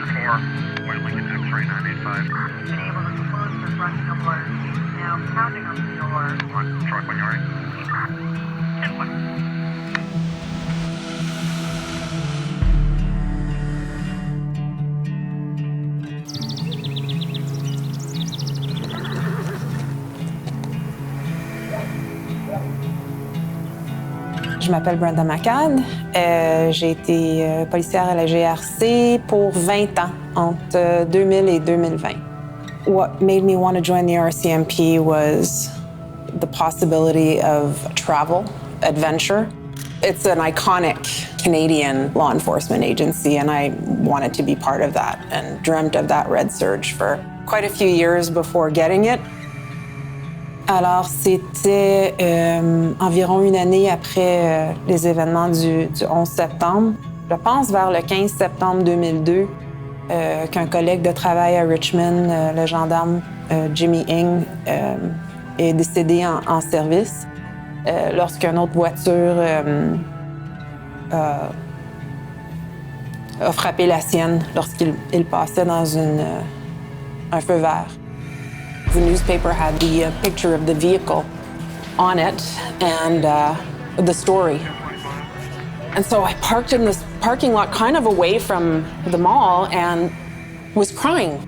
10-4, White Lincoln X-ray 985. Been able to close the front door. Now pounding on the door. Truck when you're ready. 10-1. Je m'appelle Brenda. J'ai été policière à la GRC pour 20 ans, entre 2000 et 2020. What made me want to join the RCMP was the possibility of travel, adventure. It's an iconic Canadian law enforcement agency, and I wanted to be part of that and dreamt of that red surge for quite a few years before getting it. Alors, c'était environ une année après les événements du 11 septembre. Je pense vers le 15 septembre 2002 qu'un collègue de travail à Richmond, le gendarme Jimmy Ng, est décédé en service lorsqu'une autre voiture a frappé la sienne lorsqu'il passait dans un feu vert. The newspaper had the picture of the vehicle on it and the story. And so I parked in this parking lot kind of away from the mall and was crying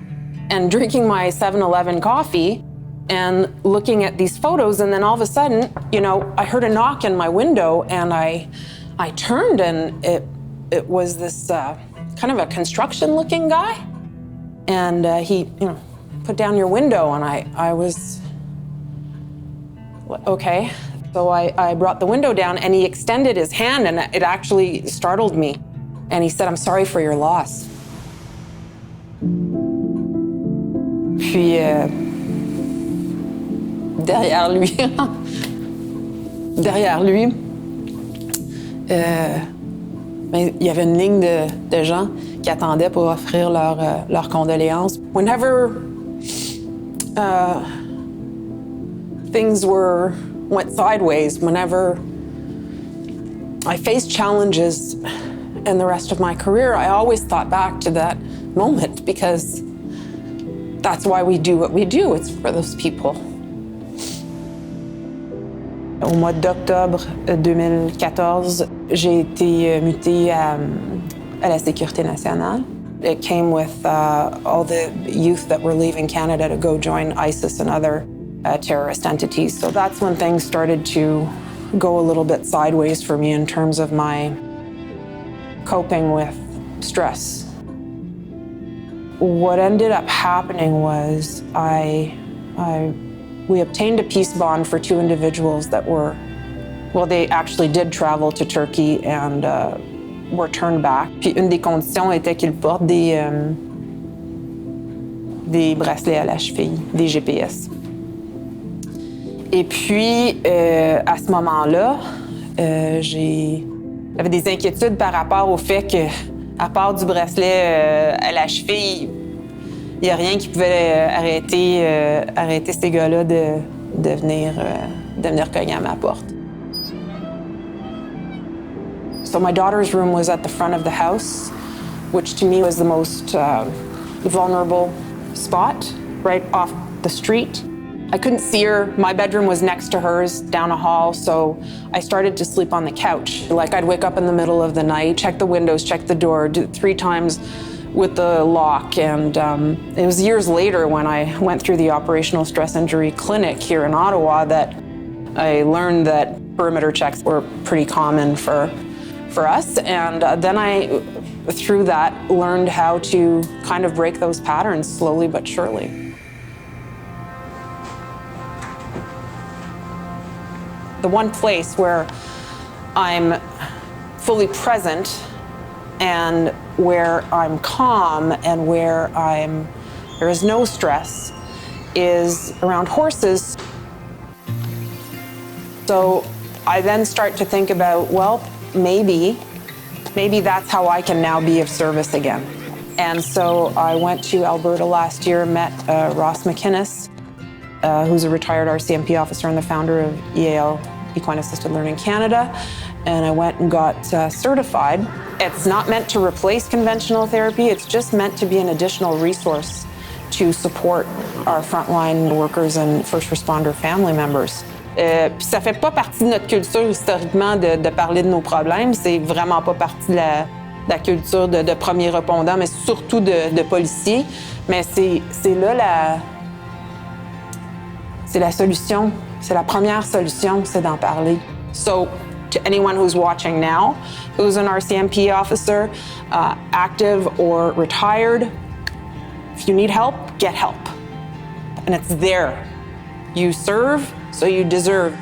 and drinking my 7-Eleven coffee and looking at these photos. And then all of a sudden, you know, I heard a knock in my window and I turned and it was this kind of a construction-looking guy. And he, you know, put down your window, and I was, okay. So I brought the window down, and he extended his hand, and it actually startled me. And he said, "I'm sorry for your loss." Puis, derrière lui, il y avait une ligne de gens qui attendaient pour offrir leurs condoléances. Whenever things went sideways, whenever I faced challenges in the rest of my career, I always thought back to that moment because that's why we do what we do. It's for those people. Au mois d'octobre 2014, j'ai été mutée à la Sécurité nationale. It came with all the youth that were leaving Canada to go join ISIS and other terrorist entities. So that's when things started to go a little bit sideways for me in terms of my coping with stress. What ended up happening was we obtained a peace bond for two individuals that were, well, they actually did travel to Turkey and were turned back. Puis une des conditions était qu'ils portent des bracelets à la cheville, des GPS. Et puis, à ce moment-là, j'avais des inquiétudes par rapport au fait que, à part du bracelet à la cheville, il n'y a rien qui pouvait arrêter ces gars-là de venir cogner à ma porte. So my daughter's room was at the front of the house, which to me was the most vulnerable spot, right off the street. I couldn't see her. My bedroom was next to hers down a hall, so I started to sleep on the couch. Like I'd wake up in the middle of the night, check the windows, check the door, do it 3 times with the lock. And it was years later when I went through the Operational Stress Injury Clinic here in Ottawa that I learned that perimeter checks were pretty common for us. And then I, through that, learned how to kind of break those patterns slowly but surely. The one place where I'm fully present and where I'm calm and where there is no stress is around horses. So I then start to think about, well, maybe that's how I can now be of service again. And so I went to Alberta last year, met Ross McInnes, who's a retired RCMP officer and the founder of EAL, Equine Assisted Learning Canada. and I went and got certified. It's not meant to replace conventional therapy, it's just meant to be an additional resource to support our frontline workers and first responder family members. Puis ça fait pas partie de notre culture historiquement de parler de nos problèmes, c'est vraiment pas partie de la culture de premiers répondants, mais surtout de policiers. Mais c'est là c'est la solution, c'est la première solution, c'est d'en parler. So, to anyone who's watching now, who's an RCMP officer, active or retired, if you need help, get help. And it's there. You serve, so you deserve.